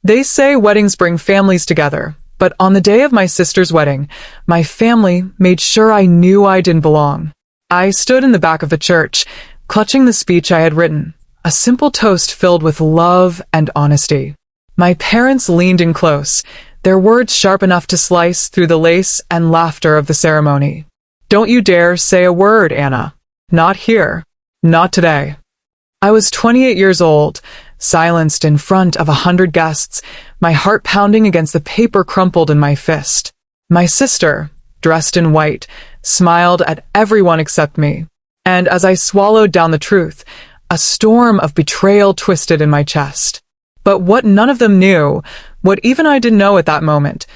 They say weddings bring families together, but on the day of my sister's wedding, my family made sure I knew I didn't belong. I stood in the back of the church, clutching the speech I had written, a simple toast filled with love and honesty. My parents leaned in close, their words sharp enough to slice through the lace and laughter of the ceremony. "Don't you dare say a word, Anna. Not here. Not today." I was 28 years old, silenced in front of 100 guests, my heart pounding against the paper crumpled in my fist. My sister, dressed in white, smiled at everyone except me. And as I swallowed down the truth, a storm of betrayal twisted in my chest. But what none of them knew, what even I didn't know at that moment,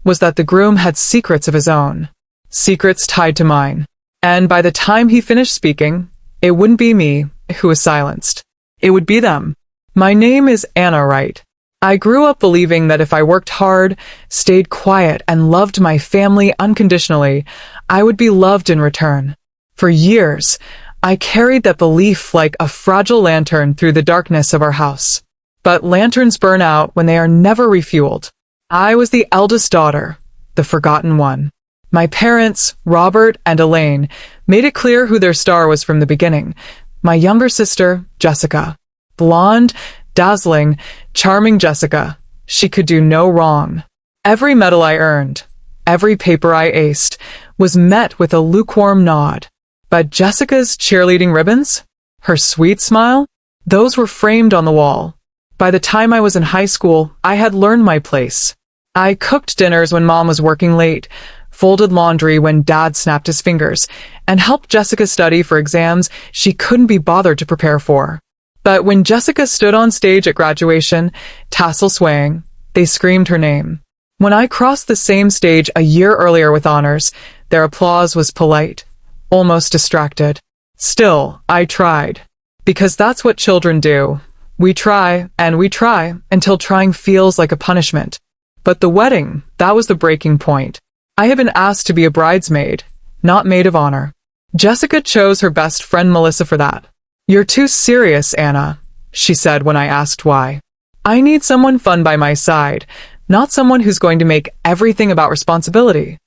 was that the groom had secrets of his own. Secrets tied to mine. And by the time he finished speaking, it wouldn't be me who was silenced. It would be them. My name is Anna, right? I grew up believing that if I worked hard, stayed quiet, and loved my family unconditionally, I would be loved in return. For years, I carried that belief like a fragile lantern through the darkness of our house. But lanterns burn out when they are never refueled. I was the eldest daughter, the forgotten one. My parents, Robert and Elaine, made it clear who their star was from the beginning. My younger sister, Jessica. Blonde, dazzling, charming Jessica. She could do no wrong. Every medal I earned, every paper I aced, was met with a lukewarm nod. But Jessica's cheerleading ribbons? Her sweet smile? Those were framed on the wall. By the time I was in high school, I had learned my place. I cooked dinners when Mom was working late, folded laundry when Dad snapped his fingers, and helped Jessica study for exams she couldn't be bothered to prepare for. But when Jessica stood on stage at graduation, tassel swaying, they screamed her name. When I crossed the same stage a year earlier with honors, their applause was polite, almost distracted. Still, I tried. Because that's what children do. We try, and we try, until trying feels like a punishment. But the wedding, that was the breaking point. I had been asked to be a bridesmaid, not maid of honor. Jessica chose her best friend Melissa for that. "You're too serious, Anna," she said when I asked why. "I need someone fun by my side, not someone who's going to make everything about responsibility."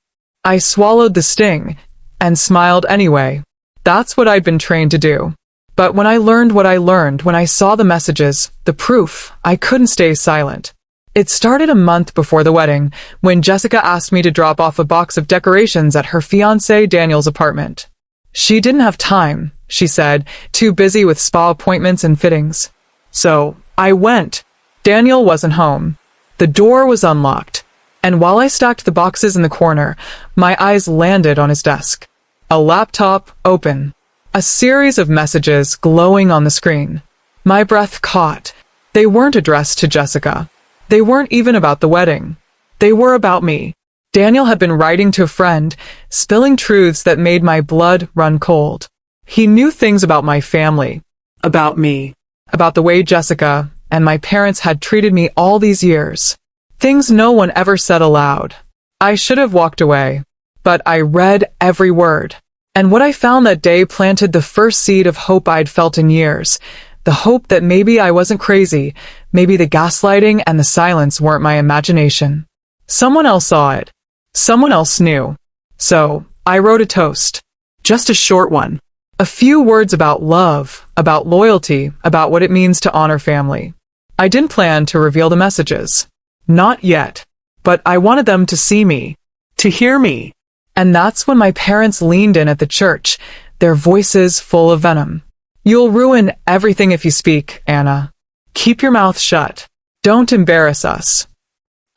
I swallowed the sting and smiled anyway. That's what I'd been trained to do. But when I learned what I learned, when I saw the messages, the proof, I couldn't stay silent. It started a month before the wedding, when Jessica asked me to drop off a box of decorations at her fiancé Daniel's apartment. She didn't have time, she said, too busy with spa appointments and fittings. So, I went. Daniel wasn't home. The door was unlocked. And while I stacked the boxes in the corner, my eyes landed on his desk. A laptop open. A series of messages glowing on the screen. My breath caught. They weren't addressed to Jessica. They weren't even about the wedding. They were about me. Daniel had been writing to a friend, spilling truths that made my blood run cold. He knew things about my family, about me, about the way Jessica and my parents had treated me all these years. Things no one ever said aloud. I should have walked away, but I read every word. And what I found that day planted the first seed of hope I'd felt in years. The hope that maybe I wasn't crazy, maybe the gaslighting and the silence weren't my imagination. Someone else saw it. Someone else knew. So, I wrote a toast. Just a short one. A few words about love, about loyalty, about what it means to honor family. I didn't plan to reveal the messages. Not yet. But I wanted them to see me, to hear me. And that's when my parents leaned in at the church, their voices full of venom. "You'll ruin everything if you speak, Anna. Keep your mouth shut. Don't embarrass us."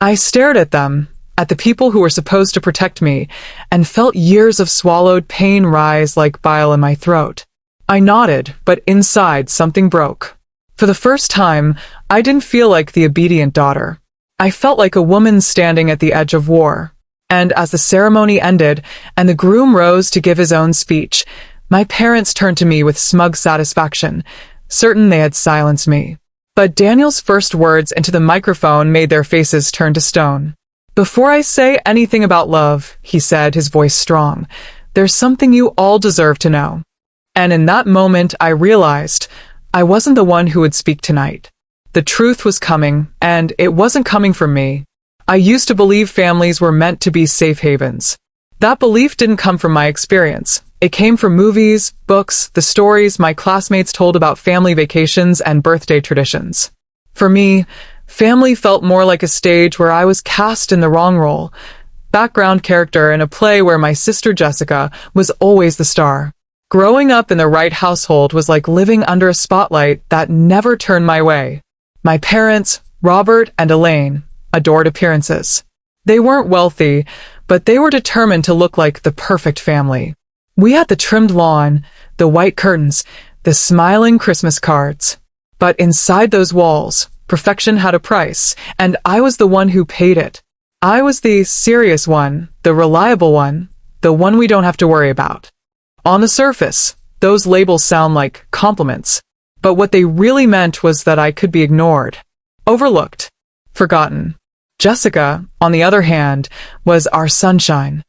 I stared at them, at the people who were supposed to protect me, and felt years of swallowed pain rise like bile in my throat. I nodded, but inside something broke. For the first time, I didn't feel like the obedient daughter. I felt like a woman standing at the edge of war. And as the ceremony ended, and the groom rose to give his own speech, my parents turned to me with smug satisfaction, certain they had silenced me. But Daniel's first words into the microphone made their faces turn to stone. "Before I say anything about love," he said, his voice strong, "there's something you all deserve to know." And in that moment, I realized I wasn't the one who would speak tonight. The truth was coming, and it wasn't coming from me. I used to believe families were meant to be safe havens. That belief didn't come from my experience. It came from movies, books, the stories my classmates told about family vacations and birthday traditions. For me, family felt more like a stage where I was cast in the wrong role, background character in a play where my sister Jessica was always the star. Growing up in the right household was like living under a spotlight that never turned my way. My parents, Robert and Elaine, adored appearances. They weren't wealthy, but they were determined to look like the perfect family. We had the trimmed lawn, the white curtains, the smiling Christmas cards. But inside those walls, perfection had a price, and I was the one who paid it. I was the serious one, the reliable one, the one we don't have to worry about. On the surface, those labels sound like compliments, but what they really meant was that I could be ignored, overlooked, forgotten. Jessica, on the other hand, was our sunshine.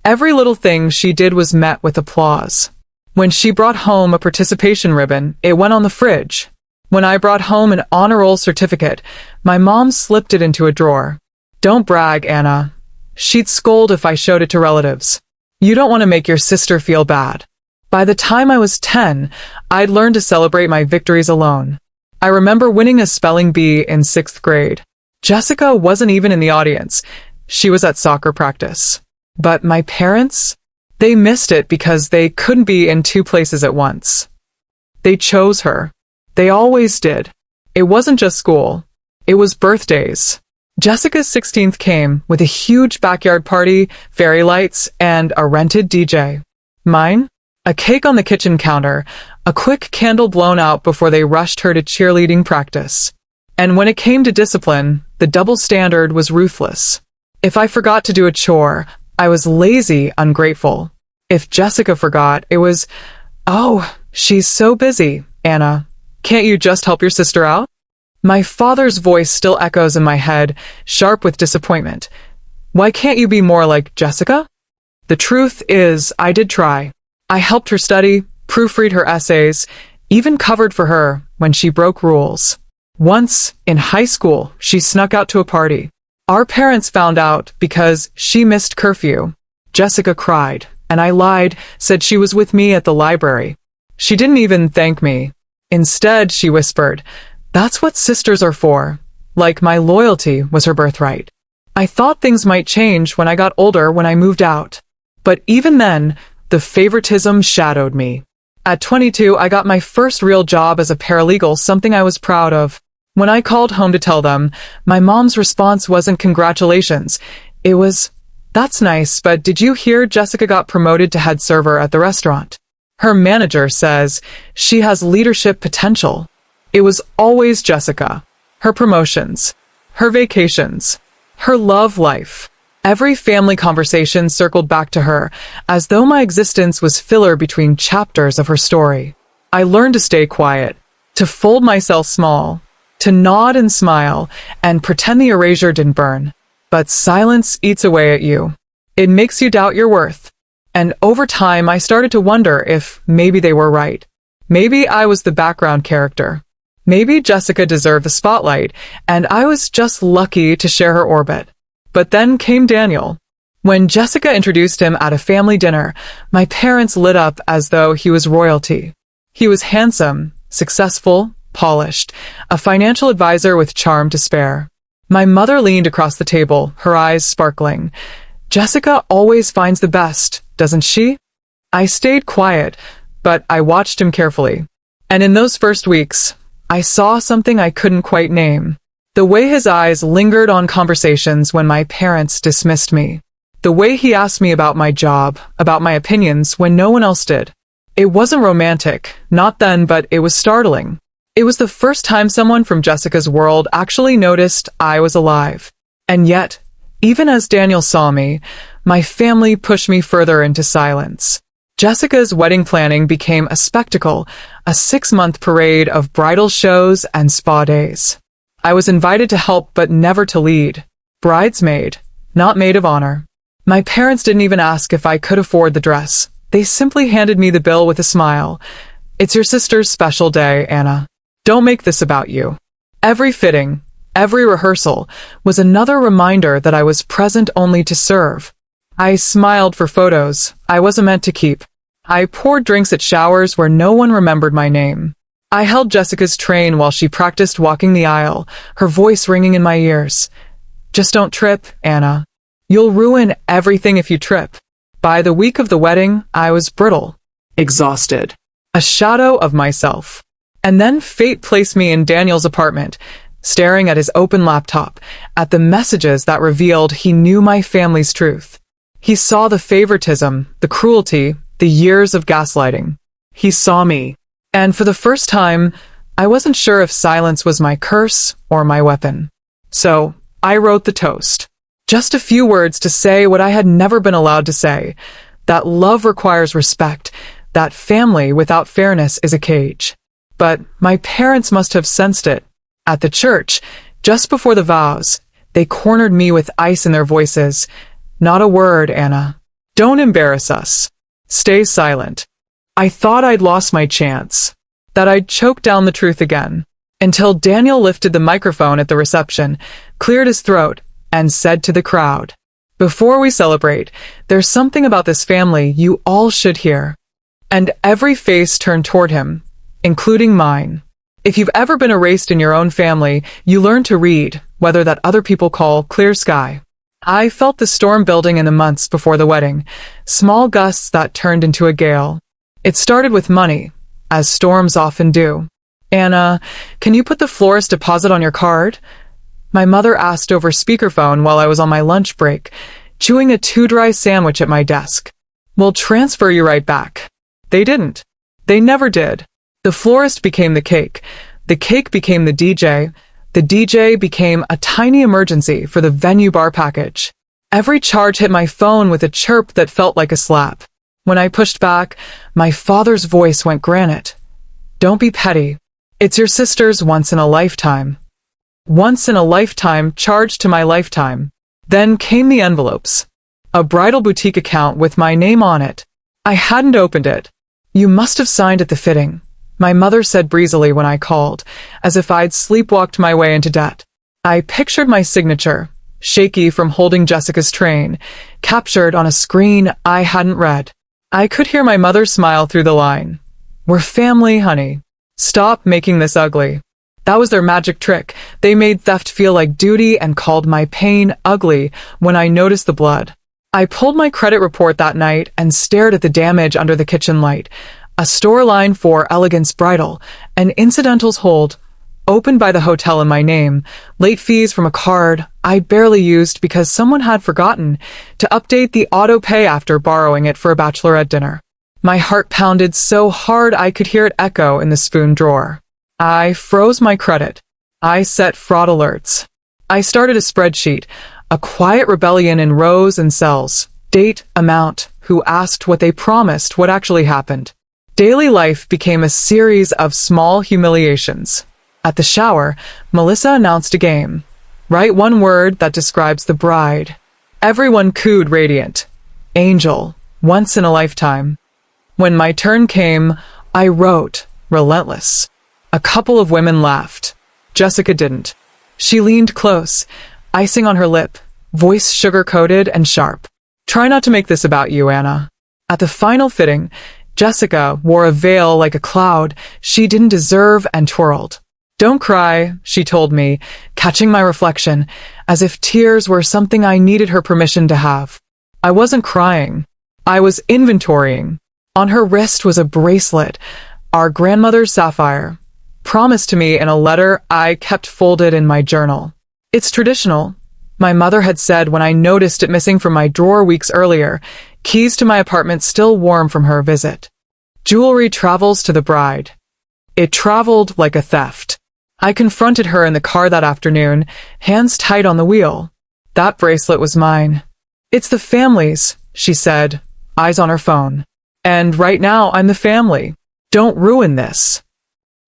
Every little thing she did was met with applause. When she brought home a participation ribbon, it went on the fridge. When I brought home an honor roll certificate, my mom slipped it into a drawer. Don't brag, Anna. She'd scold if I showed it to relatives. You don't want to make your sister feel bad. By the time I was 10, I'd learned to celebrate my victories alone. I remember winning a spelling bee in 6th grade. Jessica wasn't even in the audience. She was at soccer practice. But my parents? They missed it because they couldn't be in two places at once. They chose her. They always did. It wasn't just school. It was birthdays. Jessica's 16th came with a huge backyard party, fairy lights, and a rented DJ. Mine? A cake on the kitchen counter, a quick candle blown out before they rushed her to cheerleading practice. And when it came to discipline, the double standard was ruthless. If I forgot to do a chore, I was lazy, ungrateful. If Jessica forgot, it was, "Oh, she's so busy, Anna. Can't you just help your sister out?" My father's voice still echoes in my head, sharp with disappointment. Why can't you be more like Jessica? The truth is, I did try. I helped her study, proofread her essays, even covered for her when she broke rules. Once, in high school, she snuck out to a party. Our parents found out because she missed curfew. Jessica cried, and I lied, said she was with me at the library. She didn't even thank me. Instead, she whispered, "That's what sisters are for." Like my loyalty was her birthright. I thought things might change when I got older when I moved out. But even then, the favoritism shadowed me. At 22, I got my first real job as a paralegal, something I was proud of. When I called home to tell them, my mom's response wasn't congratulations. It was, "That's nice, but did you hear Jessica got promoted to head server at the restaurant? Her manager says she has leadership potential." It was always Jessica. Her promotions, her vacations, her love life. Every family conversation circled back to her, as though my existence was filler between chapters of her story. I learned to stay quiet, to fold myself small, to nod and smile, and pretend the erasure didn't burn. But silence eats away at you. It makes you doubt your worth. And over time, I started to wonder if maybe they were right. Maybe I was the background character. Maybe Jessica deserved the spotlight, and I was just lucky to share her orbit. But then came Daniel. When Jessica introduced him at a family dinner, my parents lit up as though he was royalty. He was handsome, successful, polished, a financial advisor with charm to spare. My mother leaned across the table, her eyes sparkling. "Jessica always finds the best, doesn't she?" I stayed quiet, but I watched him carefully. And in those first weeks, I saw something I couldn't quite name. The way his eyes lingered on conversations when my parents dismissed me. The way he asked me about my job, about my opinions when no one else did. It wasn't romantic, not then, but it was startling. It was the first time someone from Jessica's world actually noticed I was alive. And yet, even as Daniel saw me, my family pushed me further into silence. Jessica's wedding planning became a spectacle, a 6-month parade of bridal shows and spa days. I was invited to help but never to lead. Bridesmaid, not maid of honor. My parents didn't even ask if I could afford the dress. They simply handed me the bill with a smile. "It's your sister's special day, Anna. Don't make this about you." Every fitting, every rehearsal, was another reminder that I was present only to serve. I smiled for photos I wasn't meant to keep. I poured drinks at showers where no one remembered my name. I held Jessica's train while she practiced walking the aisle, her voice ringing in my ears. Just don't trip, Anna. You'll ruin everything if you trip. By the week of the wedding, I was brittle, exhausted, a shadow of myself. And then fate placed me in Daniel's apartment, staring at his open laptop, at the messages that revealed he knew my family's truth. He saw the favoritism, the cruelty, the years of gaslighting. He saw me. And for the first time, I wasn't sure if silence was my curse or my weapon. So, I wrote the toast. Just a few words to say what I had never been allowed to say. That love requires respect. That family without fairness is a cage. But my parents must have sensed it. At the church, just before the vows, they cornered me with ice in their voices. Not a word, Anna. Don't embarrass us. Stay silent. I thought I'd lost my chance, that I'd choke down the truth again, until Daniel lifted the microphone at the reception, cleared his throat, and said to the crowd, "Before we celebrate, there's something about this family you all should hear." And every face turned toward him, including mine. If you've ever been erased in your own family, you learn to read, whether that other people call clear sky. I felt the storm building in the months before the wedding, small gusts that turned into a gale. It started with money, as storms often do. "Anna, can you put the florist deposit on your card?" My mother asked over speakerphone while I was on my lunch break, chewing a too-dry sandwich at my desk. "We'll transfer you right back." They didn't. They never did. The florist became the cake became the DJ became a tiny emergency for the venue bar package. Every charge hit my phone with a chirp that felt like a slap. When I pushed back, my father's voice went granite. "Don't be petty. It's your sister's once-in-a-lifetime." Once-in-a-lifetime charged to my lifetime. Then came the envelopes. A bridal boutique account with my name on it. I hadn't opened it. "You must have signed at the fitting," my mother said breezily when I called, as if I'd sleepwalked my way into debt. I pictured my signature, shaky from holding Jessica's train, captured on a screen I hadn't read. I could hear my mother smile through the line. "We're family, honey. Stop making this ugly." That was their magic trick. They made theft feel like duty and called my pain ugly when I noticed the blood. I pulled my credit report that night and stared at the damage under the kitchen light. A store line for Elegance Bridal, an incidentals hold, opened by the hotel in my name, late fees from a card I barely used because someone had forgotten to update the auto pay after borrowing it for a bachelorette dinner. My heart pounded so hard I could hear it echo in the spoon drawer. I froze my credit. I set fraud alerts. I started a spreadsheet, a quiet rebellion in rows and cells. Date, amount, who asked, what they promised, what actually happened. Daily life became a series of small humiliations. At the shower, Melissa announced a game. Write one word that describes the bride. Everyone cooed radiant. Angel, once in a lifetime. When my turn came, I wrote, relentless. A couple of women laughed. Jessica didn't. She leaned close, icing on her lip, voice sugar-coated and sharp. Try not to make this about you, Anna. At the final fitting, Jessica wore a veil like a cloud she didn't deserve and twirled. Don't cry, she told me, catching my reflection, as if tears were something I needed her permission to have. I wasn't crying. I was inventorying. On her wrist was a bracelet, our grandmother's sapphire, promised to me in a letter I kept folded in my journal. It's traditional, my mother had said when I noticed it missing from my drawer weeks earlier, keys to my apartment still warm from her visit. Jewelry travels to the bride. It traveled like a theft. I confronted her in the car that afternoon, hands tight on the wheel. That bracelet was mine. It's the family's, she said, eyes on her phone. And right now I'm the family. Don't ruin this.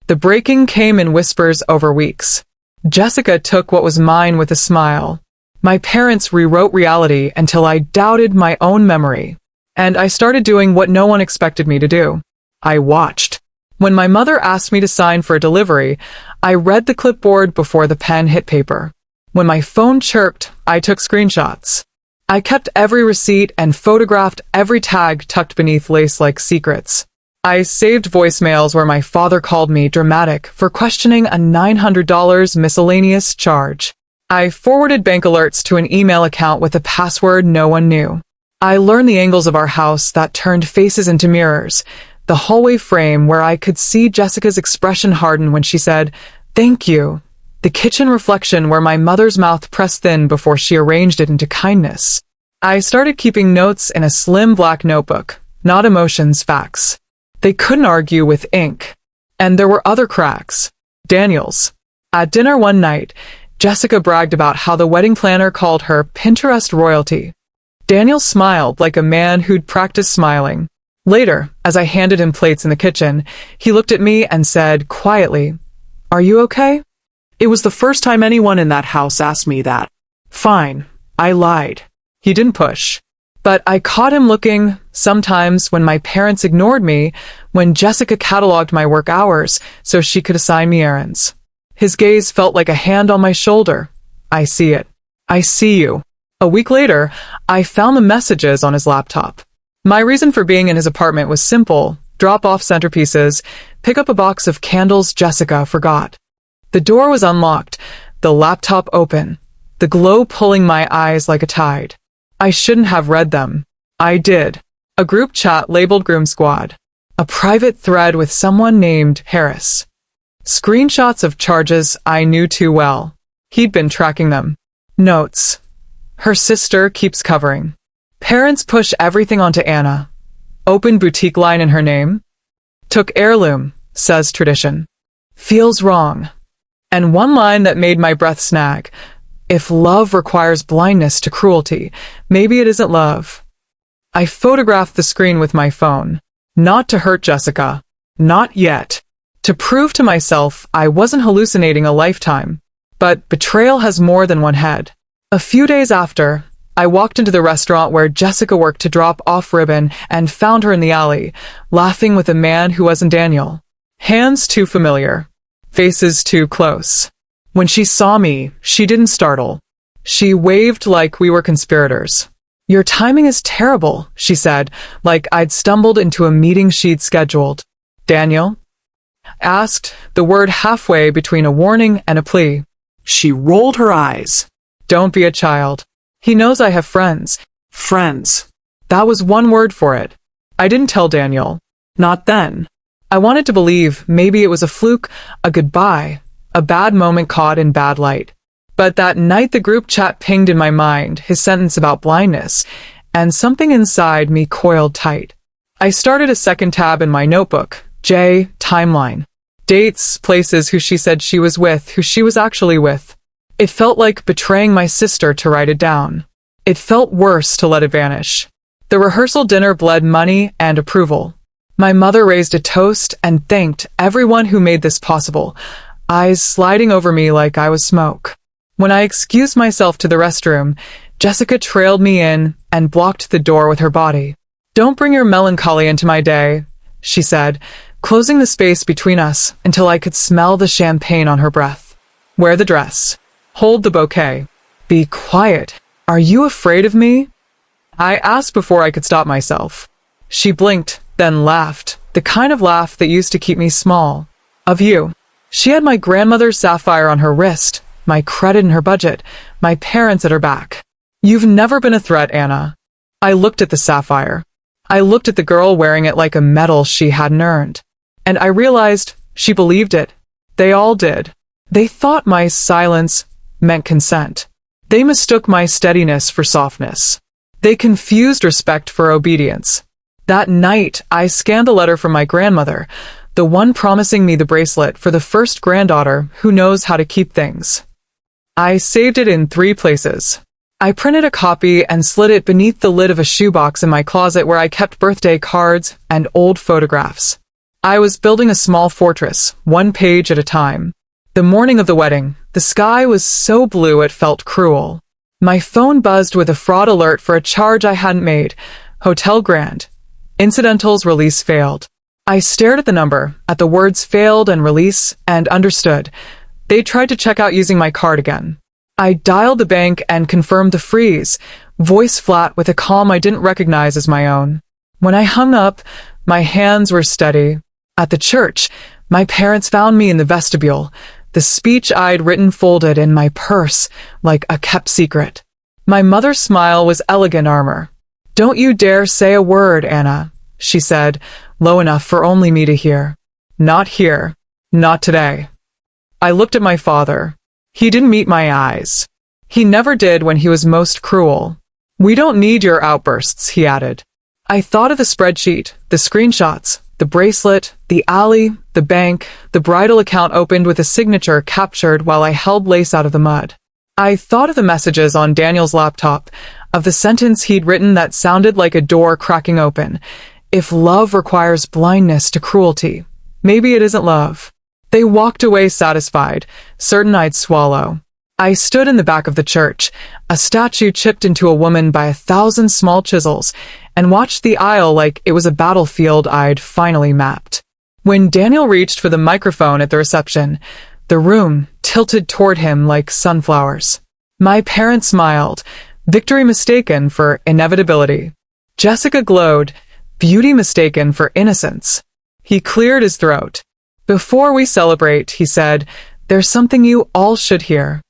The breaking came in whispers over weeks. Jessica took what was mine with a smile. My parents rewrote reality until I doubted my own memory. And I started doing what no one expected me to do. I watched. When my mother asked me to sign for a delivery, I read the clipboard before the pen hit paper. When my phone chirped, I took screenshots. I kept every receipt and photographed every tag tucked beneath lace-like secrets. I saved voicemails where my father called me dramatic for questioning a $900 miscellaneous charge. I forwarded bank alerts to an email account with a password no one knew. I learned the angles of our house that turned faces into mirrors, the hallway frame where I could see Jessica's expression harden when she said, "Thank you," the kitchen reflection where my mother's mouth pressed thin before she arranged it into kindness. I started keeping notes in a slim black notebook, not emotions, facts. They couldn't argue with ink. And there were other cracks. Daniel's. At dinner one night, Jessica bragged about how the wedding planner called her Pinterest royalty. Daniel smiled like a man who'd practiced smiling. Later, as I handed him plates in the kitchen, he looked at me and said quietly, "Are you okay?" It was the first time anyone in that house asked me that. Fine, I lied. He didn't push. But I caught him looking, sometimes when my parents ignored me, when Jessica cataloged my work hours so she could assign me errands. His gaze felt like a hand on my shoulder. I see it. I see you. A week later, I found the messages on his laptop. My reason for being in his apartment was simple: drop off centerpieces, pick up a box of candles Jessica forgot. The door was unlocked, the laptop open, the glow pulling my eyes like a tide. I shouldn't have read them. I did. A group chat labeled Groom Squad. A private thread with someone named Harris. Screenshots of charges I knew too well. He'd been tracking them. Notes. Her sister keeps covering. Parents push everything onto Anna. Open boutique line in her name. Took heirloom, says tradition. Feels wrong. And one line that made my breath snag. If love requires blindness to cruelty, maybe it isn't love. I photographed the screen with my phone. Not to hurt Jessica. Not yet. To prove to myself I wasn't hallucinating a lifetime. But betrayal has more than one head. A few days after, I walked into the restaurant where Jessica worked to drop off ribbon and found her in the alley, laughing with a man who wasn't Daniel. Hands too familiar. Faces too close. When she saw me, she didn't startle. She waved like we were conspirators. "Your timing is terrible," she said, like I'd stumbled into a meeting she'd scheduled. "Daniel?" Asked, the word halfway between a warning and a plea. She rolled her eyes. "Don't be a child. He knows I have friends." Friends. That was one word for it. I didn't tell Daniel. Not then. I wanted to believe maybe it was a fluke, a goodbye, a bad moment caught in bad light. But that night the group chat pinged in my mind, his sentence about blindness, and something inside me coiled tight. I started a second tab in my notebook. J. Timeline. Dates, places, who she said she was with, who she was actually with. It felt like betraying my sister to write it down. It felt worse to let it vanish. The rehearsal dinner bled money and approval. My mother raised a toast and thanked everyone who made this possible, eyes sliding over me like I was smoke. When I excused myself to the restroom, Jessica trailed me in and blocked the door with her body. "Don't bring your melancholy into my day," she said, closing the space between us until I could smell the champagne on her breath. "Wear the dress. Hold the bouquet. Be quiet. Are you afraid of me?" I asked before I could stop myself. She blinked, then laughed, the kind of laugh that used to keep me small. "Of you." She had my grandmother's sapphire on her wrist, my credit in her budget, my parents at her back. "You've never been a threat, Anna." I looked at the sapphire. I looked at the girl wearing it like a medal she hadn't earned. And I realized she believed it. They all did. They thought my silence meant consent. They mistook my steadiness for softness. They confused respect for obedience. That night, I scanned a letter from my grandmother, the one promising me the bracelet for the first granddaughter who knows how to keep things. I saved it in 3 places. I printed a copy and slid it beneath the lid of a shoebox in my closet where I kept birthday cards and old photographs. I was building a small fortress, 1 page at a time. The morning of the wedding, the sky was so blue it felt cruel. My phone buzzed with a fraud alert for a charge I hadn't made. Hotel Grand. Incidentals release failed. I stared at the number, at the words failed and release, and understood. They tried to check out using my card again. I dialed the bank and confirmed the freeze, voice flat with a calm I didn't recognize as my own. When I hung up, my hands were steady. At the church, my parents found me in the vestibule, the speech I'd written folded in my purse like a kept secret. My mother's smile was elegant armor. "Don't you dare say a word, Anna," she said, low enough for only me to hear. "Not here. Not today." I looked at my father. He didn't meet my eyes. He never did when he was most cruel. "We don't need your outbursts," he added. I thought of the spreadsheet, the screenshots, the bracelet, the alley, the bank, the bridal account opened with a signature captured while I held lace out of the mud. I thought of the messages on Daniel's laptop, of the sentence he'd written that sounded like a door cracking open. If love requires blindness to cruelty, maybe it isn't love. They walked away satisfied, certain I'd swallow. I stood in the back of the church, a statue chipped into a woman by 1,000 small chisels, and watched the aisle like it was a battlefield I'd finally mapped. When Daniel reached for the microphone at the reception, the room tilted toward him like sunflowers. My parents smiled, victory mistaken for inevitability. Jessica glowed, beauty mistaken for innocence. He cleared his throat. "Before we celebrate," he said, "there's something you all should hear."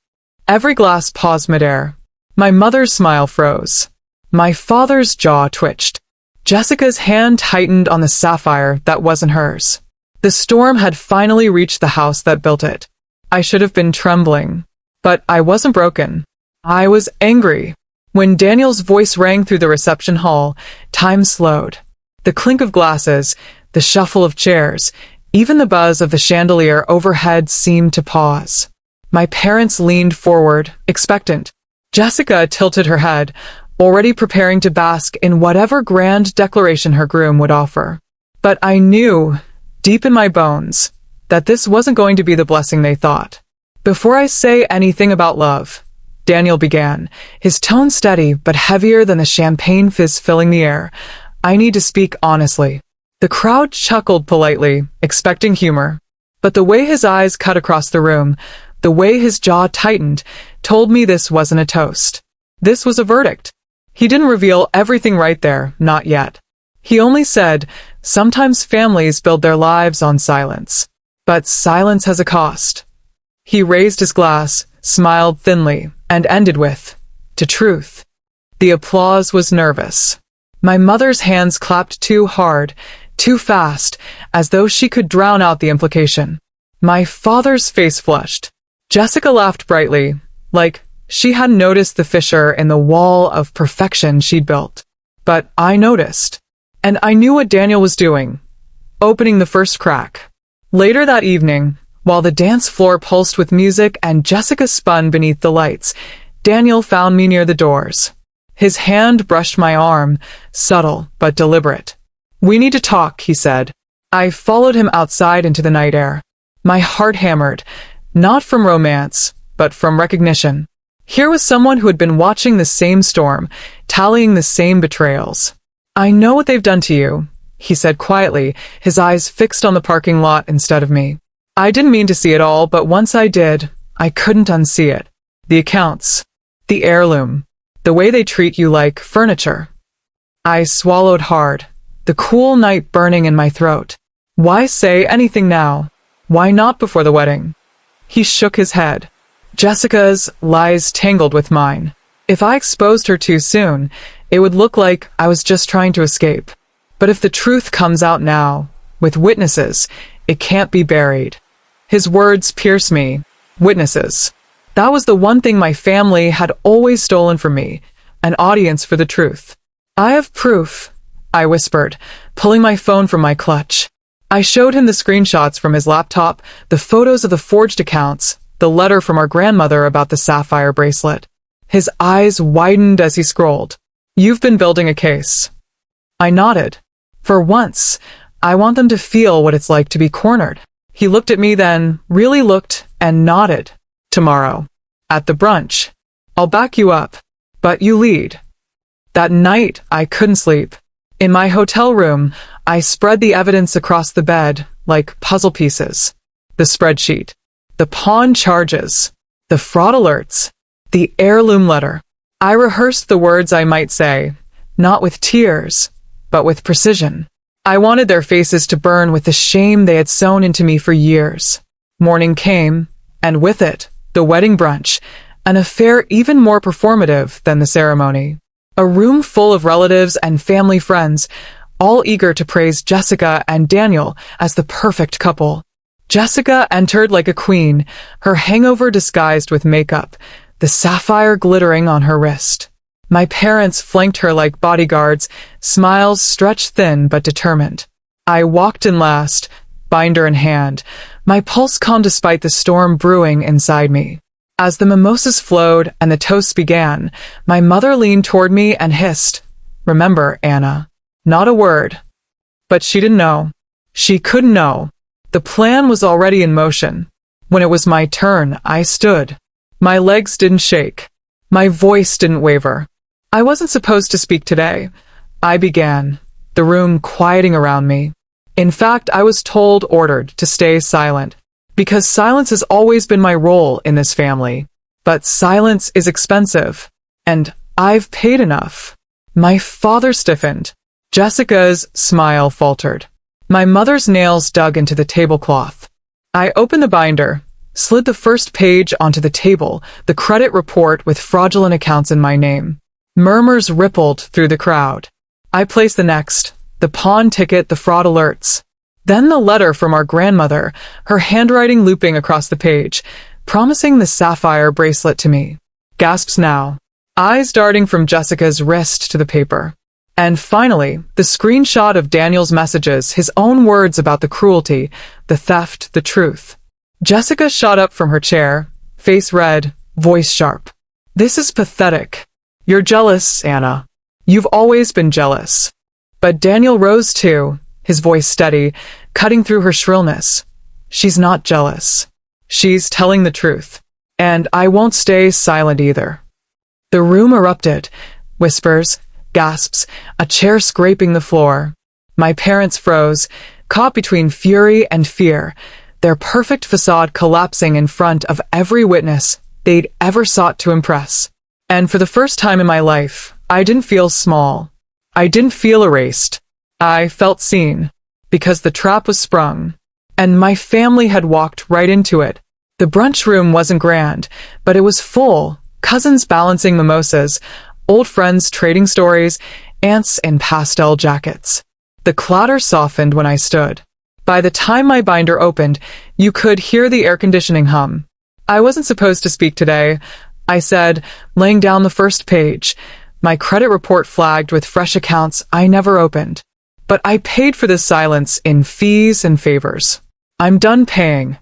Every glass paused midair. My mother's smile froze. My father's jaw twitched. Jessica's hand tightened on the sapphire that wasn't hers. The storm had finally reached the house that built it. I should have been trembling. But I wasn't broken. I was angry. When Daniel's voice rang through the reception hall, time slowed. The clink of glasses, the shuffle of chairs, even the buzz of the chandelier overhead seemed to pause. My parents leaned forward, expectant. Jessica tilted her head, already preparing to bask in whatever grand declaration her groom would offer. But I knew, deep in my bones, that this wasn't going to be the blessing they thought. "Before I say anything about love," Daniel began, his tone steady but heavier than the champagne fizz filling the air, "I need to speak honestly." The crowd chuckled politely, expecting humor. But the way his eyes cut across the room, the way his jaw tightened, told me this wasn't a toast. This was a verdict. He didn't reveal everything right there, not yet. He only said, "Sometimes families build their lives on silence. But silence has a cost." He raised his glass, smiled thinly, and ended with, "To truth." The applause was nervous. My mother's hands clapped too hard, too fast, as though she could drown out the implication. My father's face flushed. Jessica laughed brightly, like she hadn't noticed the fissure in the wall of perfection she'd built. But I noticed. And I knew what Daniel was doing, opening the first crack. Later that evening, while the dance floor pulsed with music and Jessica spun beneath the lights, Daniel found me near the doors. His hand brushed my arm, subtle but deliberate. "We need to talk," he said. I followed him outside into the night air. My heart hammered, not from romance, but from recognition. Here was someone who had been watching the same storm, tallying the same betrayals. "I know what they've done to you," he said quietly, his eyes fixed on the parking lot instead of me. I didn't mean to see it all, but once I did, I couldn't unsee it. The accounts, the heirloom, the way they treat you like furniture. I swallowed hard, the cool night burning in my throat. Why say anything now? Why not before the wedding? He shook his head. Jessica's lies tangled with mine. If I exposed her too soon, it would look like I was just trying to escape. But if the truth comes out now, with witnesses, it can't be buried. His words pierced me. Witnesses. That was the one thing my family had always stolen from me, an audience for the truth. "I have proof," I whispered, pulling my phone from my clutch. I showed him the screenshots from his laptop, the photos of the forged accounts, the letter from our grandmother about the sapphire bracelet. His eyes widened as he scrolled. "You've been building a case." I nodded. "For once, I want them to feel what it's like to be cornered." He looked at me then, really looked, and nodded. "Tomorrow. At the brunch. I'll back you up. But you lead." That night, I couldn't sleep. In my hotel room, I spread the evidence across the bed like puzzle pieces. The spreadsheet, the pawn charges, the fraud alerts, the heirloom letter. I rehearsed the words I might say, not with tears, but with precision. I wanted their faces to burn with the shame they had sown into me for years. Morning came, and with it, the wedding brunch, an affair even more performative than the ceremony. A room full of relatives and family friends, all eager to praise Jessica and Daniel as the perfect couple. Jessica entered like a queen, her hangover disguised with makeup, the sapphire glittering on her wrist. My parents flanked her like bodyguards, smiles stretched thin but determined. I walked in last, binder in hand, my pulse calm despite the storm brewing inside me. As the mimosas flowed and the toasts began, my mother leaned toward me and hissed, "Remember, Anna." Not a word. But she didn't know. She couldn't know. The plan was already in motion. When it was my turn, I stood. My legs didn't shake. My voice didn't waver. I wasn't supposed to speak today. I began, the room quieting around me. In fact, I was ordered to stay silent, because silence has always been my role in this family. But silence is expensive, and I've paid enough. My father stiffened. Jessica's smile faltered. My mother's nails dug into the tablecloth. I opened the binder, slid the first page onto the table, the credit report with fraudulent accounts in my name. Murmurs rippled through the crowd. I placed the next, the pawn ticket, the fraud alerts. Then the letter from our grandmother, her handwriting looping across the page, promising the sapphire bracelet to me. Gasps now, eyes darting from Jessica's wrist to the paper. And finally, the screenshot of Daniel's messages, his own words about the cruelty, the theft, the truth. Jessica shot up from her chair, face red, voice sharp. "This is pathetic. You're jealous, Anna. You've always been jealous." But Daniel rose too, his voice steady, cutting through her shrillness. "She's not jealous. She's telling the truth. And I won't stay silent either." The room erupted. Whispers, gasps, a chair scraping the floor. My parents froze, caught between fury and fear, their perfect facade collapsing in front of every witness they'd ever sought to impress. And for the first time in my life, I didn't feel small. I didn't feel erased. I felt seen, because the trap was sprung, and my family had walked right into it. The brunch room wasn't grand, but it was full, cousins balancing mimosas, old friends trading stories, aunts in pastel jackets. The clatter softened when I stood. By the time my binder opened, you could hear the air conditioning hum. "I wasn't supposed to speak today," I said, laying down the first page. My credit report flagged with fresh accounts I never opened. But I paid for this silence in fees and favors. I'm done paying.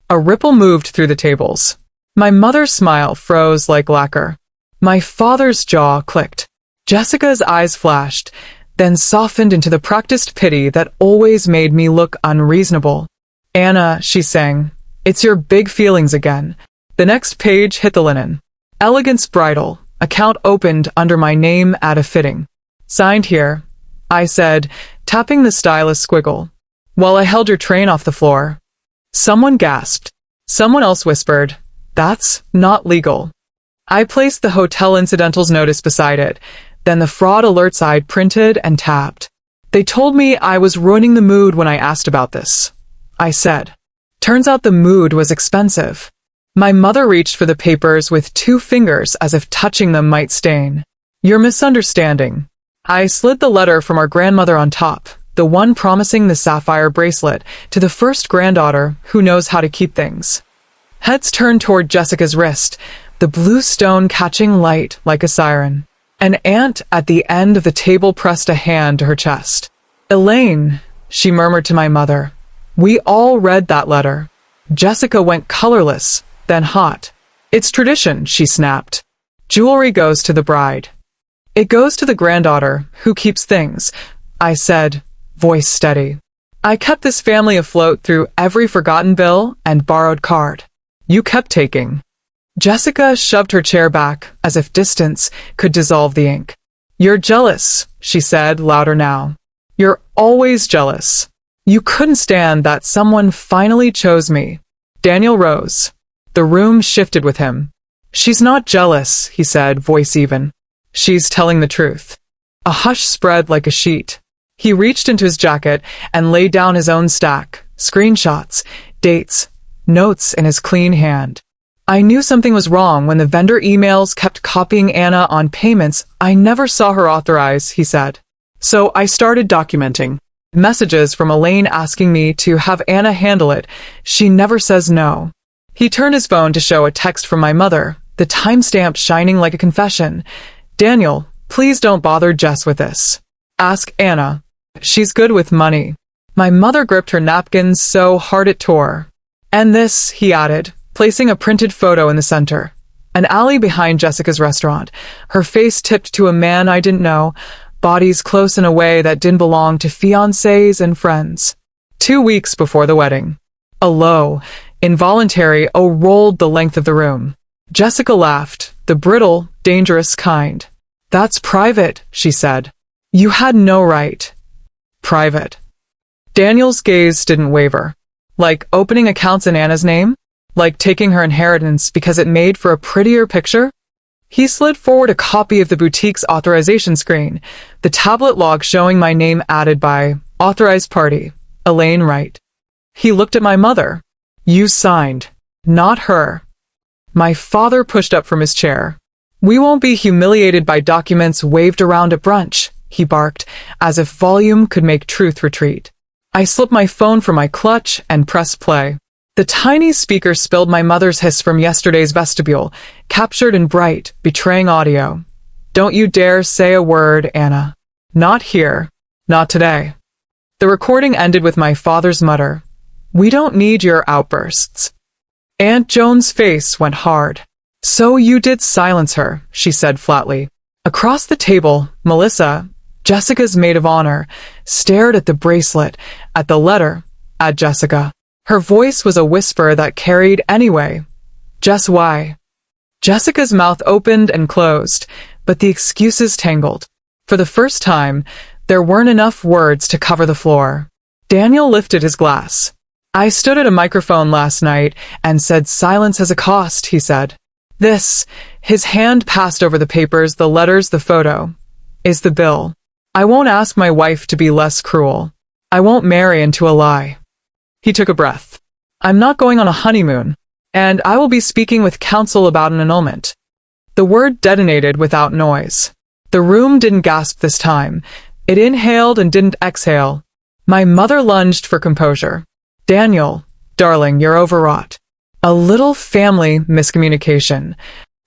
A ripple moved through the tables. My mother's smile froze like lacquer. My father's jaw clicked. Jessica's eyes flashed, then softened into the practiced pity that always made me look unreasonable. "Anna," she sang, "it's your big feelings again." The next page hit the linen. "Elegance Bridal, account opened under my name at a fitting. Signed here," I said, tapping the stylus squiggle, while I held your train off the floor. Someone gasped. Someone else whispered, "That's not legal." I placed the hotel incidentals notice beside it, then the fraud alerts I'd printed and tapped. "They told me I was ruining the mood when I asked about this," I said. Turns out the mood was expensive. My mother reached for the papers with 2 fingers as if touching them might stain. "You're misunderstanding." I slid the letter from our grandmother on top, the one promising the sapphire bracelet, to the first granddaughter who knows how to keep things. Heads turned toward Jessica's wrist, the blue stone catching light like a siren. An aunt at the end of the table pressed a hand to her chest. "Elaine," she murmured to my mother. "We all read that letter." Jessica went colorless, then hot. "It's tradition," she snapped. "Jewelry goes to the bride." "It goes to the granddaughter, who keeps things," I said, voice steady. "I kept this family afloat through every forgotten bill and borrowed card. You kept taking." Jessica shoved her chair back, as if distance could dissolve the ink. You're jealous, she said, louder now. You're always jealous. You couldn't stand that someone finally chose me. Daniel rose. The room shifted with him. She's not jealous, he said, voice even. She's telling the truth. A hush spread like a sheet. He reached into his jacket and laid down his own stack, screenshots, dates, notes in his clean hand. I knew something was wrong when the vendor emails kept copying Anna on payments I never saw her authorize, he said. So I started documenting. Messages from Elaine asking me to have Anna handle it. She never says no. He turned his phone to show a text from my mother, the timestamp shining like a confession. Daniel, please don't bother Jess with this. Ask Anna. She's good with money. My mother gripped her napkin so hard it tore. And this, he added, placing a printed photo in the center. An alley behind Jessica's restaurant, her face tipped to a man I didn't know, bodies close in a way that didn't belong to fiancés and friends. 2 weeks before the wedding. A low, involuntary "oh" rolled the length of the room. Jessica laughed, the brittle, dangerous kind. That's private, she said. You had no right. Private. Daniel's gaze didn't waver. Like opening accounts in Anna's name? Like taking her inheritance because it made for a prettier picture? He slid forward a copy of the boutique's authorization screen, the tablet log showing my name added by authorized party, Elaine Wright. He looked at my mother. You signed, not her. My father pushed up from his chair. We won't be humiliated by documents waved around at brunch, he barked, as if volume could make truth retreat. I slipped my phone from my clutch and pressed play. The tiny speaker spilled my mother's hiss from yesterday's vestibule, captured in bright, betraying audio. Don't you dare say a word, Anna. Not here. Not today. The recording ended with my father's mutter. We don't need your outbursts. Aunt Joan's face went hard. So you did silence her, she said flatly. Across the table, Melissa, Jessica's maid of honor, stared at the bracelet, at the letter, at Jessica. Her voice was a whisper that carried anyway. Jess, why? Jessica's mouth opened and closed, but the excuses tangled. For the first time, there weren't enough words to cover the floor. Daniel lifted his glass. I stood at a microphone last night and said silence has a cost, he said. This, his hand passed over the papers, the letters, the photo, is the bill. I won't ask my wife to be less cruel. I won't marry into a lie. He took a breath. I'm not going on a honeymoon, and I will be speaking with counsel about an annulment. The word detonated without noise. The room didn't gasp this time. It inhaled and didn't exhale. My mother lunged for composure. Daniel, darling, you're overwrought. A little family miscommunication.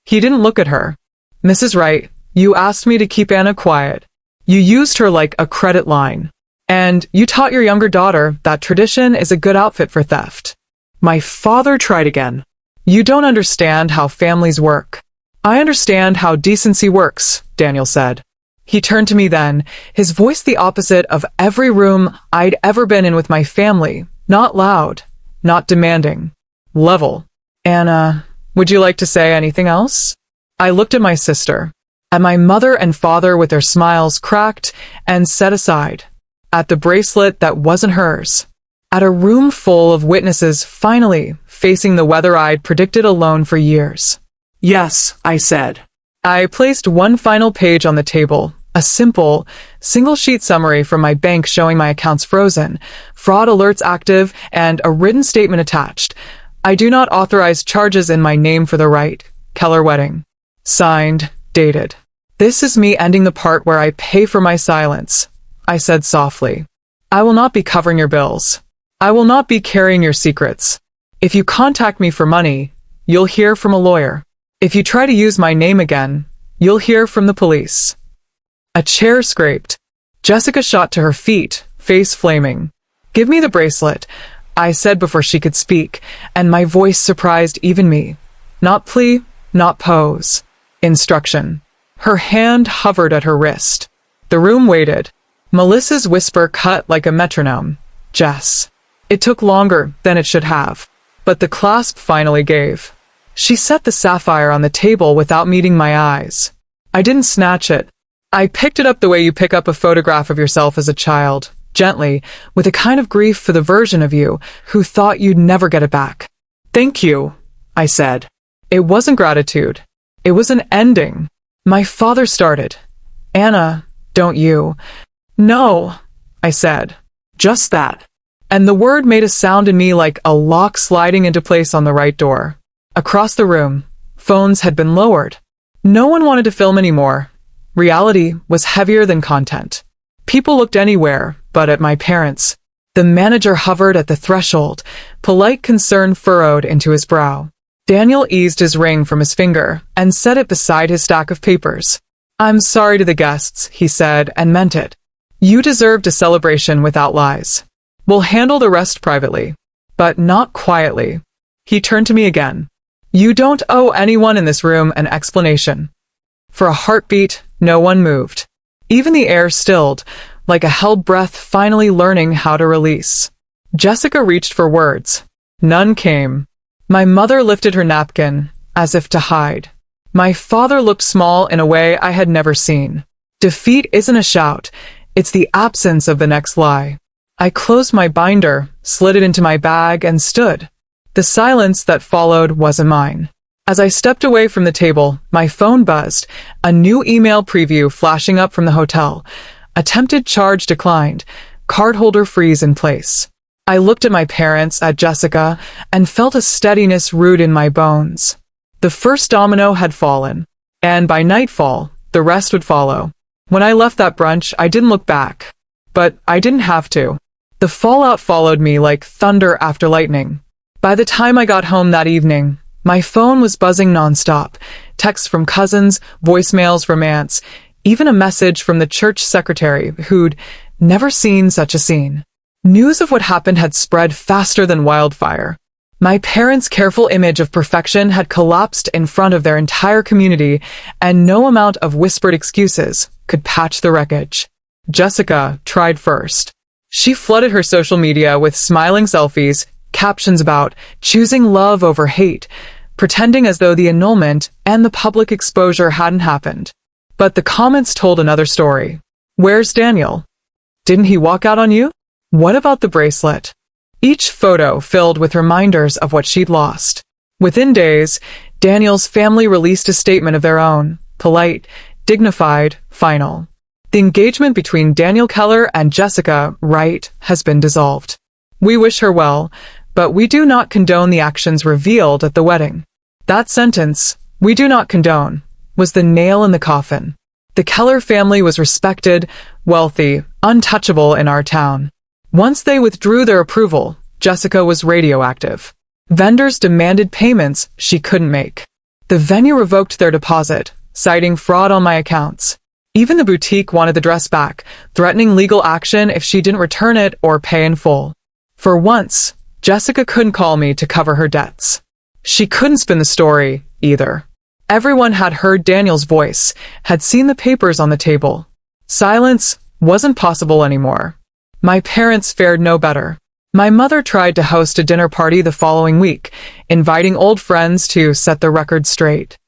He didn't look at her. Mrs. Wright, you asked me to keep Anna quiet. You used her like a credit line. And you taught your younger daughter that tradition is a good outfit for theft. My father tried again. You don't understand how families work. I understand how decency works, Daniel said. He turned to me then, his voice the opposite of every room I'd ever been in with my family. Not loud, not demanding. Level. Anna, would you like to say anything else? I looked at my sister, at my mother and father with their smiles cracked and set aside, at the bracelet that wasn't hers, at a room full of witnesses finally facing the weather I'd predicted alone for years. Yes, I said. I placed one final page on the table, a simple, single-sheet summary from my bank showing my accounts frozen, fraud alerts active, and a written statement attached. I do not authorize charges in my name for the Wright Keller wedding. Signed, dated. This is me ending the part where I pay for my silence, I said softly. I will not be covering your bills. I will not be carrying your secrets. If you contact me for money, you'll hear from a lawyer. If you try to use my name again, you'll hear from the police. A chair scraped. Jessica shot to her feet, face flaming. Give me the bracelet, I said before she could speak, and my voice surprised even me. Not plea, not pose. Instruction. Her hand hovered at her wrist. The room waited. Melissa's whisper cut like a metronome. Jess. It took longer than it should have, but the clasp finally gave. She set the sapphire on the table without meeting my eyes. I didn't snatch it. I picked it up the way you pick up a photograph of yourself as a child, gently, with a kind of grief for the version of you who thought you'd never get it back. Thank you, I said. It wasn't gratitude. It was an ending. My father started. Anna, don't you? No, I said. Just that. And the word made a sound in me like a lock sliding into place on the right door. Across the room, phones had been lowered. No one wanted to film anymore. Reality was heavier than content. People looked anywhere but at my parents. The manager hovered at the threshold, polite concern furrowed into his brow. Daniel eased his ring from his finger and set it beside his stack of papers. I'm sorry to the guests, he said, and meant it. You deserved a celebration without lies. We'll handle the rest privately, but not quietly. He turned to me again. You don't owe anyone in this room an explanation. For a heartbeat, no one moved. Even the air stilled, like a held breath finally learning how to release. Jessica reached for words. None came. My mother lifted her napkin, as if to hide. My father looked small in a way I had never seen. Defeat isn't a shout, it's the absence of the next lie. I closed my binder, slid it into my bag, and stood. The silence that followed wasn't mine. As I stepped away from the table, my phone buzzed, a new email preview flashing up from the hotel. Attempted charge declined, cardholder freeze in place. I looked at my parents, at Jessica, and felt a steadiness root in my bones. The first domino had fallen, and by nightfall, the rest would follow. When I left that brunch, I didn't look back. But I didn't have to. The fallout followed me like thunder after lightning. By the time I got home that evening, my phone was buzzing nonstop. Texts from cousins, voicemails from aunts, even a message from the church secretary who'd never seen such a scene. News of what happened had spread faster than wildfire. My parents' careful image of perfection had collapsed in front of their entire community, and no amount of whispered excuses could patch the wreckage. Jessica tried first. She flooded her social media with smiling selfies, captions about choosing love over hate, pretending as though the annulment and the public exposure hadn't happened. But the comments told another story. Where's Daniel? Didn't he walk out on you? What about the bracelet? Each photo filled with reminders of what she'd lost. Within days, Daniel's family released a statement of their own, polite, dignified, final. The engagement between Daniel Keller and Jessica Wright has been dissolved. We wish her well, but we do not condone the actions revealed at the wedding. That sentence, we do not condone, was the nail in the coffin. The Keller family was respected, wealthy, untouchable in our town. Once they withdrew their approval, Jessica was radioactive. Vendors demanded payments she couldn't make. The venue revoked their deposit, citing fraud on my accounts. Even the boutique wanted the dress back, threatening legal action if she didn't return it or pay in full. For once, Jessica couldn't call me to cover her debts. She couldn't spin the story, either. Everyone had heard Daniel's voice, had seen the papers on the table. Silence wasn't possible anymore. My parents fared no better. My mother tried to host a dinner party the following week, inviting old friends to set the record straight.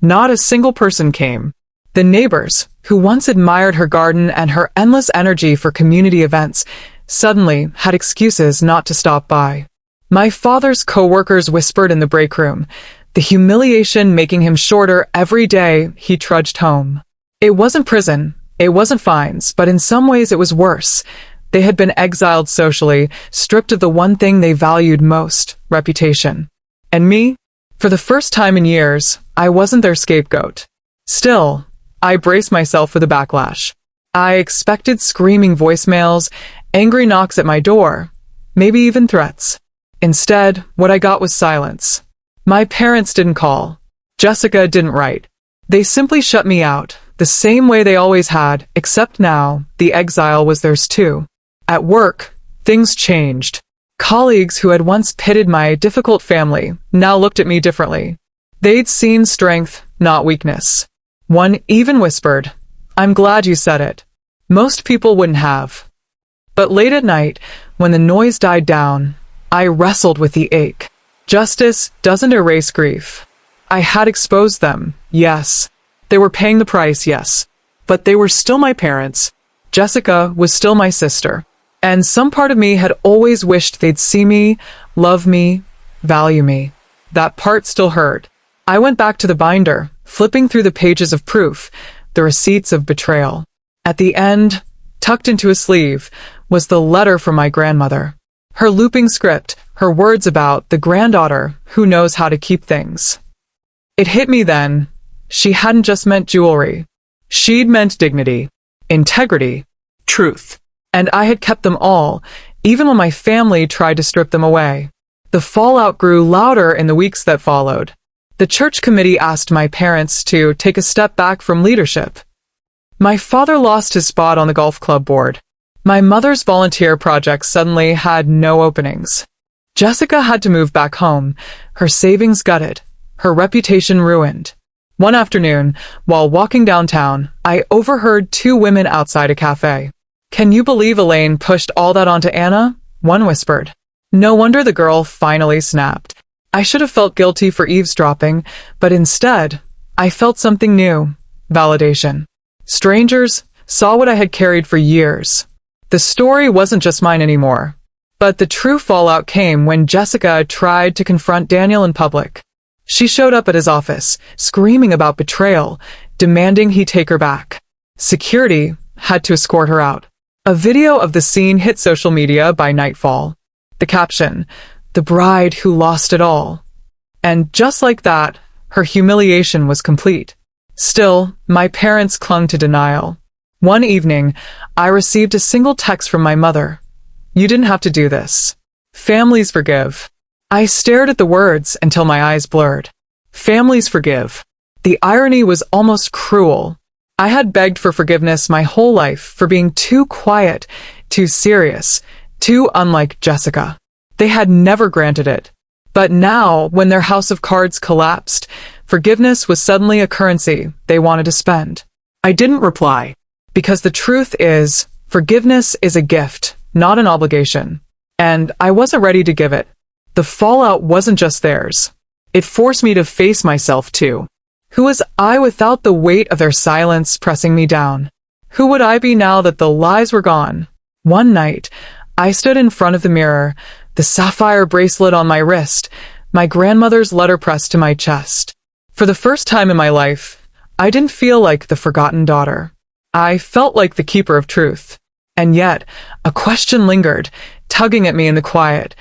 Not a single person came. The neighbors, who once admired her garden and her endless energy for community events, suddenly had excuses not to stop by. My father's co-workers whispered in the break room, the humiliation making him shorter every day he trudged home. It wasn't prison, it wasn't fines, but in some ways it was worse. They had been exiled socially, stripped of the one thing they valued most, reputation. And me? For the first time in years, I wasn't their scapegoat. Still, I braced myself for the backlash. I expected screaming voicemails, angry knocks at my door, maybe even threats. Instead, what I got was silence. My parents didn't call. Jessica didn't write. They simply shut me out, the same way they always had, except now, the exile was theirs too. At work, things changed. Colleagues who had once pitted my difficult family now looked at me differently. They'd seen strength, not weakness. One even whispered, "I'm glad you said it." Most people wouldn't have. But late at night, when the noise died down, I wrestled with the ache. Justice doesn't erase grief. I had exposed them, yes. They were paying the price, yes. but they were still my parents. Jessica was still my sister. And some part of me had always wished they'd see me, love me, value me. That part still hurt. I went back to the binder, flipping through the pages of proof, the receipts of betrayal. At the end, tucked into a sleeve, was the letter from my grandmother. Her looping script, her words about the granddaughter who knows how to keep things. It hit me then. She hadn't just meant jewelry. She'd meant dignity, integrity, truth. And I had kept them all, even when my family tried to strip them away. The fallout grew louder in the weeks that followed. The church committee asked my parents to take a step back from leadership. My father lost his spot on the golf club board. My mother's volunteer projects suddenly had no openings. Jessica had to move back home, her savings gutted, her reputation ruined. One afternoon, while walking downtown, I overheard two women outside a cafe. "Can you believe Elaine pushed all that onto Anna?" one whispered. No wonder the girl finally snapped. I should have felt guilty for eavesdropping, but instead, I felt something new: validation. Strangers saw what I had carried for years. The story wasn't just mine anymore. But the true fallout came when Jessica tried to confront Daniel in public. She showed up at his office, screaming about betrayal, demanding he take her back. Security had to escort her out. A video of the scene hit social media by nightfall. The caption, "The bride who lost it all." And just like that, her humiliation was complete. Still, my parents clung to denial. One evening, I received a single text from my mother. "You didn't have to do this. Families forgive." I stared at the words until my eyes blurred. Families forgive. The irony was almost cruel. I had begged for forgiveness my whole life for being too quiet, too serious, too unlike Jessica. They had never granted it. But now, when their house of cards collapsed, forgiveness was suddenly a currency they wanted to spend. I didn't reply, because the truth is, forgiveness is a gift, not an obligation. And I wasn't ready to give it. The fallout wasn't just theirs. It forced me to face myself too. Who was I without the weight of their silence pressing me down? Who would I be now that the lies were gone? One night, I stood in front of the mirror, the sapphire bracelet on my wrist, my grandmother's letter pressed to my chest. For the first time in my life, I didn't feel like the forgotten daughter. I felt like the keeper of truth. And yet, a question lingered, tugging at me in the quiet.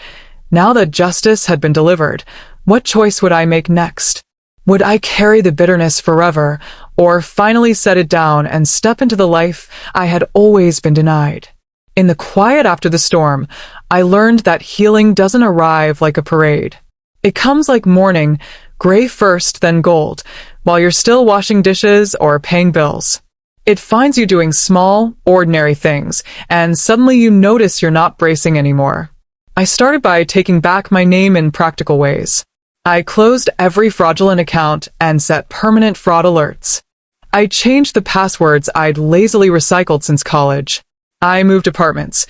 Now that justice had been delivered, what choice would I make next? Would I carry the bitterness forever, or finally set it down and step into the life I had always been denied? In the quiet after the storm, I learned that healing doesn't arrive like a parade. It comes like morning, gray first, then gold, while you're still washing dishes or paying bills. It finds you doing small, ordinary things, and suddenly you notice you're not bracing anymore. I started by taking back my name in practical ways. I closed every fraudulent account and set permanent fraud alerts. I changed the passwords I'd lazily recycled since college. I moved apartments.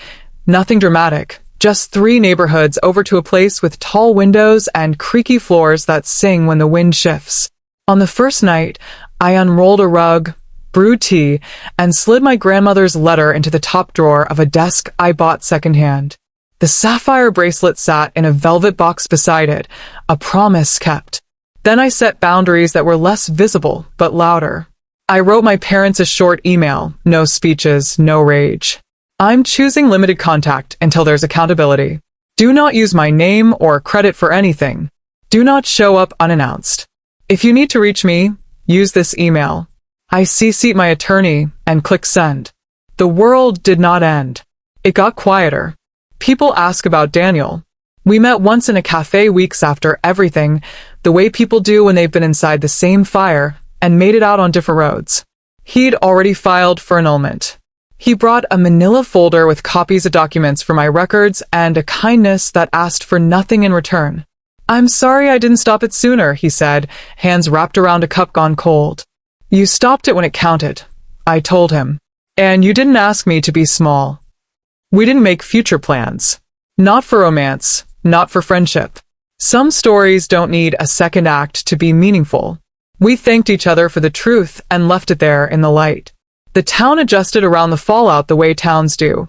Nothing dramatic, just 3 neighborhoods over to a place with tall windows and creaky floors that sing when the wind shifts. On the first night, I unrolled a rug, brewed tea, and slid my grandmother's letter into the top drawer of a desk I bought secondhand. The sapphire bracelet sat in a velvet box beside it, a promise kept. Then I set boundaries that were less visible, but louder. I wrote my parents a short email, no speeches, no rage. "I'm choosing limited contact until there's accountability. Do not use my name or credit for anything. Do not show up unannounced. If you need to reach me, use this email." I CC'd my attorney and clicked send. The world did not end. It got quieter. People ask about Daniel. We met once in a cafe weeks after everything, the way people do when they've been inside the same fire and made it out on different roads. He'd already filed for annulment. He brought a manila folder with copies of documents for my records and a kindness that asked for nothing in return. "I'm sorry I didn't stop it sooner," he said, hands wrapped around a cup gone cold. "You stopped it when it counted," I told him. "And you didn't ask me to be small." We didn't make future plans. Not for romance, not for friendship. Some stories don't need a second act to be meaningful. We thanked each other for the truth and left it there in the light. The town adjusted around the fallout the way towns do.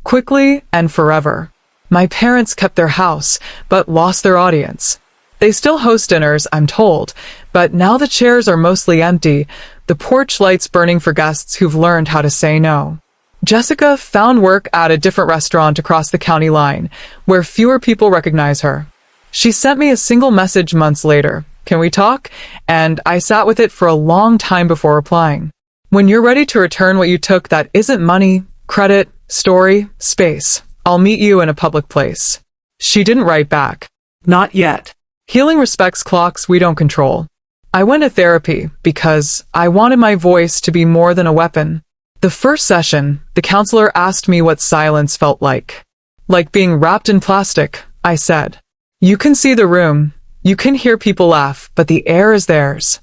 Quickly and forever. My parents kept their house, but lost their audience. They still host dinners, I'm told, but now the chairs are mostly empty, the porch lights burning for guests who've learned how to say no. Jessica found work at a different restaurant across the county line, where fewer people recognize her. She sent me a single message months later, "Can we talk?" And I sat with it for a long time before replying. When you're ready to return what you took that isn't money, credit, story, space, I'll meet you in a public place. She didn't write back. Not yet. Healing respects clocks we don't control. I went to therapy because I wanted my voice to be more than a weapon. The first session, the counselor asked me what silence felt like. Like being wrapped in plastic, I said. You can see the room, you can hear people laugh, but the air is theirs.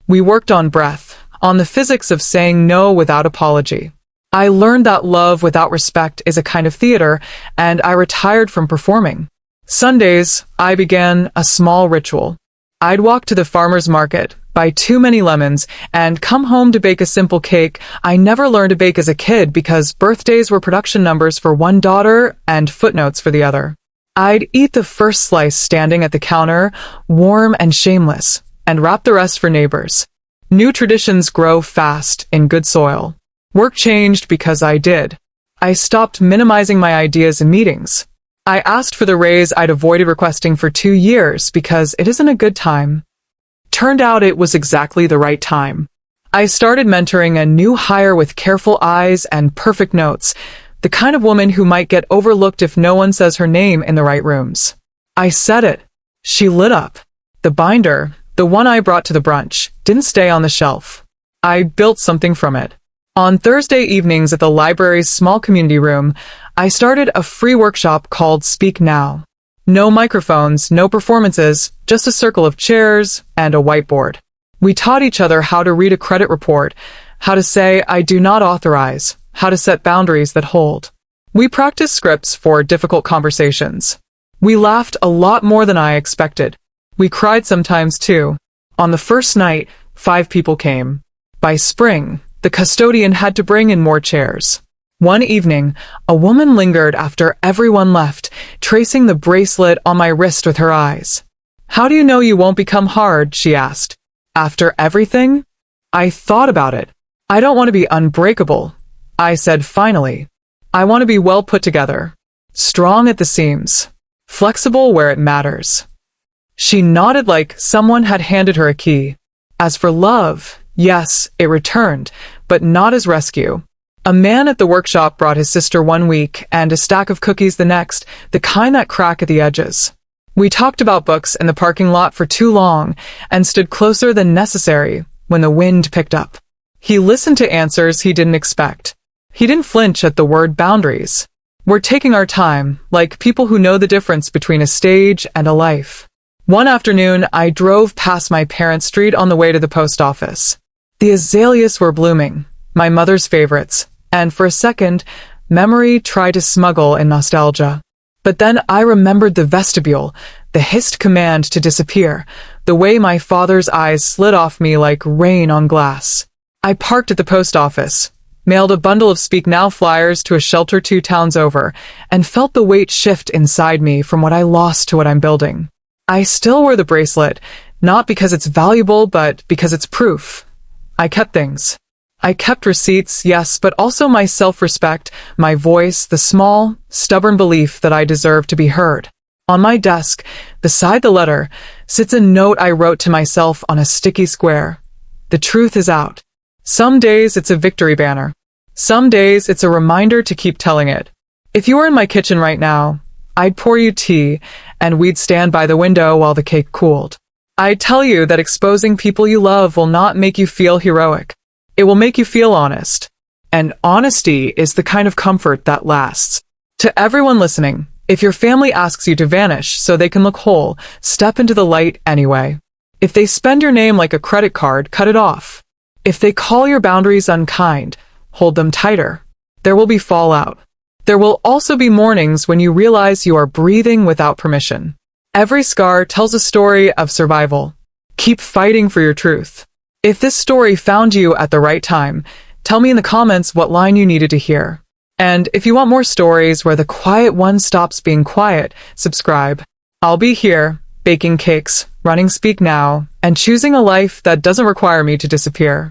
We worked on breath, on the physics of saying no without apology. I learned that love without respect is a kind of theater, and I retired from performing. Sundays, I began a small ritual. I'd walk to the farmer's market, buy too many lemons, and come home to bake a simple cake. I never learned to bake as a kid because birthdays were production numbers for one daughter and footnotes for the other. I'd eat the first slice standing at the counter, warm and shameless, and wrap the rest for neighbors. New traditions grow fast in good soil. Work changed because I did. I stopped minimizing my ideas in meetings. I asked for the raise I'd avoided requesting for 2 years because it isn't a good time. Turned out it was exactly the right time. I started mentoring a new hire with careful eyes and perfect notes, the kind of woman who might get overlooked if no one says her name in the right rooms. I said it. She lit up. The binder, the one I brought to the brunch, didn't stay on the shelf. I built something from it. On Thursday evenings at the library's small community room, I started a free workshop called Speak Now. No microphones, no performances, just a circle of chairs and a whiteboard. We taught each other how to read a credit report, how to say "I do not authorize," how to set boundaries that hold. We practiced scripts for difficult conversations. We laughed a lot more than I expected. We cried sometimes too. On the first night, 5 people came. By spring, the custodian had to bring in more chairs. One evening, a woman lingered after everyone left, tracing the bracelet on my wrist with her eyes. "How do you know you won't become hard?" she asked. "After everything?" I thought about it. "I don't want to be unbreakable," I said finally. "I want to be well put together. Strong at the seams. Flexible where it matters." She nodded like someone had handed her a key. As for love, yes, it returned, but not as rescue. A man at the workshop brought his sister one week and a stack of cookies the next, the kind that crack at the edges. We talked about books in the parking lot for too long and stood closer than necessary when the wind picked up. He listened to answers he didn't expect. He didn't flinch at the word boundaries. We're taking our time, like people who know the difference between a stage and a life. One afternoon, I drove past my parents' street on the way to the post office. The azaleas were blooming, my mother's favorites, and for a second, memory tried to smuggle in nostalgia. But then I remembered the vestibule, the hissed command to disappear, the way my father's eyes slid off me like rain on glass. I parked at the post office, mailed a bundle of Speak Now flyers to a shelter 2 towns over, and felt the weight shift inside me from what I lost to what I'm building. I still wear the bracelet, not because it's valuable, but because it's proof. I kept things. I kept receipts, yes, but also my self-respect, my voice, the small, stubborn belief that I deserve to be heard. On my desk, beside the letter, sits a note I wrote to myself on a sticky square. The truth is out. Some days it's a victory banner. Some days it's a reminder to keep telling it. If you were in my kitchen right now, I'd pour you tea, and we'd stand by the window while the cake cooled. I'd tell you that exposing people you love will not make you feel heroic. It will make you feel honest. And honesty is the kind of comfort that lasts. To everyone listening, if your family asks you to vanish so they can look whole, step into the light anyway. If they spend your name like a credit card, cut it off. If they call your boundaries unkind, hold them tighter. There will be fallout. There will also be mornings when you realize you are breathing without permission. Every scar tells a story of survival. Keep fighting for your truth. If this story found you at the right time, Tell me in the comments what line you needed to hear. And if you want more stories where the quiet one stops being quiet, subscribe. I'll be here, baking cakes, running Speak Now, and choosing a life that doesn't require me to disappear.